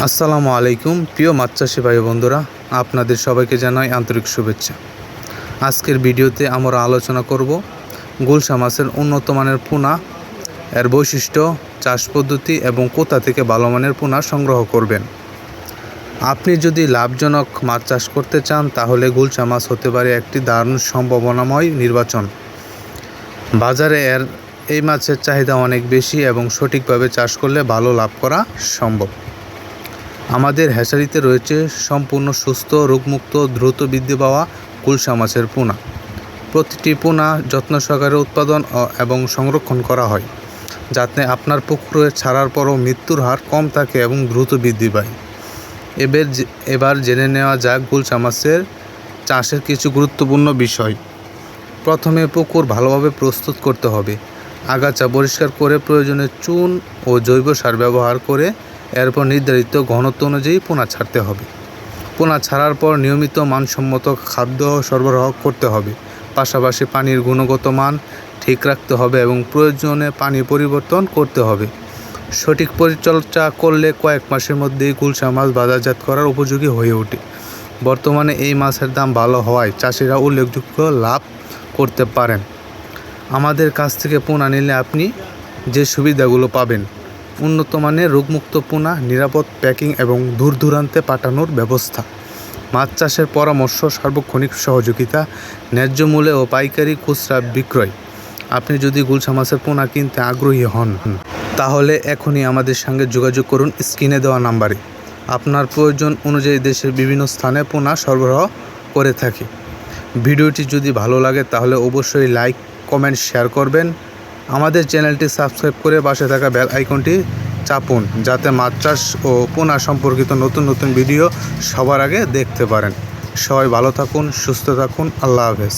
আসসালামু আলাইকুম প্রিয় মাছ চাষি ভাই বন্ধুরা, আপনাদের সবাইকে জানাই আন্তরিক শুভেচ্ছা। আজকের ভিডিওতে আমরা আলোচনা করব গুলশা মাছের উন্নত মানের পোনা, এর বৈশিষ্ট্য, চাষ পদ্ধতি এবং কোথা থেকে ভালো মানের পোনা সংগ্রহ করবেন। আপনি যদি লাভজনক মাছ চাষ করতে চান তাহলে গুলশা মাছ হতে পারে একটি দারুণ সম্ভাবনাময় নির্বাচন। বাজারে এই মাছের চাহিদা অনেক বেশি এবং সঠিকভাবে চাষ করলে ভালো লাভ করা সম্ভব। আমাদের হ্যাচারিতে রয়েছে সম্পূর্ণ সুস্থ, রোগমুক্ত, দ্রুত বৃদ্ধি পাওয়া গুলশা মাছের পোনা। প্রতিটি পোনা যত্ন সহকারে উৎপাদন এবং সংরক্ষণ করা হয়, যাতে আপনার পুকুরে ছাড়ার পরও মৃত্যুর হার কম থাকে এবং দ্রুত বৃদ্ধি পায়। এবার জেনে নেওয়া যাক গুলশা মাছের চাষের কিছু গুরুত্বপূর্ণ বিষয়। প্রথমে পুকুর ভালোভাবে প্রস্তুত করতে হবে। আগাছা পরিষ্কার করে প্রয়োজনে চুন ও জৈব সার ব্যবহার করে এরপর নির্ধারিত ঘনত্ব অনুযায়ী পোনা ছাড়তে হবে। পোনা ছাড়ার পর নিয়মিত মানসম্মত খাদ্য সরবরাহ করতে হবে। পাশাপাশি পানির গুণগত মান ঠিক রাখতে হবে এবং প্রয়োজনে পানি পরিবর্তন করতে হবে। সঠিক পরিচর্যা করলে কয়েক মাসের মধ্যেই গুলশা মাছ বাজারজাত করার উপযোগী হয়ে ওঠে। বর্তমানে এই মাছের দাম ভালো হওয়ায় চাষিরা উল্লেখযোগ্য লাভ করতে পারেন। আমাদের কাছ থেকে পোনা নিলে আপনি যে সুবিধাগুলো পাবেন: উন্নত মানের রোগমুক্ত পোনা, নিরাপদ প্যাকিং এবং দূর দূরান্তে পাঠানোর ব্যবস্থা, মাছ চাষের পরামর্শ, সার্বক্ষণিক সহযোগিতা, ন্যায্য মূল্যে ও পাইকারি খুচরা বিক্রয়। আপনি যদি গুলশা মাছের পোনা কিনতে আগ্রহী হন তাহলে এখনই আমাদের সঙ্গে যোগাযোগ করুন স্ক্রিনে দেওয়া নাম্বারে। আপনার প্রয়োজন অনুযায়ী দেশের বিভিন্ন স্থানে পোনা সরবরাহ করে থাকি। ভিডিওটি যদি ভালো লাগে তাহলে অবশ্যই লাইক, কমেন্ট, শেয়ার করবেন। আমাদের চ্যানেলটি সাবস্ক্রাইব করে পাশে থাকা বেল আইকনটি চাপুন, যাতে মাছ চাষ ও পোনা সম্পর্কিত নতুন নতুন ভিডিও সবার আগে দেখতে পারেন। সবাই ভালো থাকুন, সুস্থ থাকুন। আল্লাহ হাফেজ।